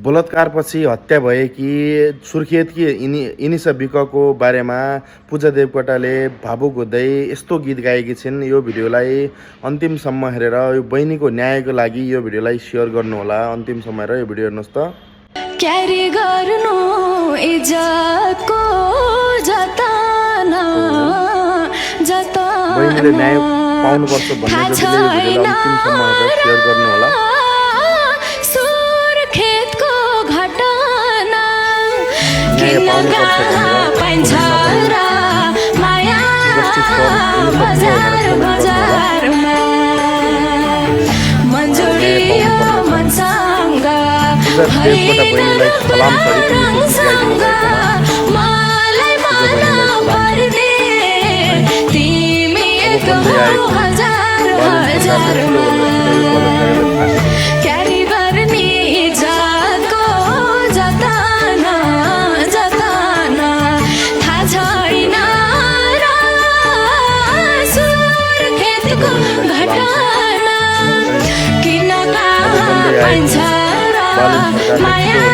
बलात्कारपछि हत्या भएकी सुर्खेतकी इनिसा विकको बारेमा पूजा देवकोटाले भावुक हुँदै यस्तो गीत गाएकी छिन्। यो भिडियोलाई अन्तिमसम्म हेरेर यो बहिनीको न्यायको लागि यो भिडियोलाई सेयर गर्नुहोला। अन्तिमसम्म हेरेर यो भिडियो हेर्नुहोस् त। क्यारी गर्नु इज्जतको जताना जताना बहिनीले न्याय पाउनुपर्छ भन्ने जतिले यो भिडियोलाई अन्तिमसम्म हेरेर सेयर गर्नुहोला। सुर्खेतको घटना न्याय पाउनुपर्छ भनेर माया जस्टिस फर बजार बजारमा मन्जुरियो मनसँग बहिनीलाई सलाम मलाई मन पर्ने तिमी एक हजार हजारमा क्यारी गर्ने इज्जतको जताना जताना थाहा छैन र सुर्खेतको घटना किन कहाँ पाइन्छ र माया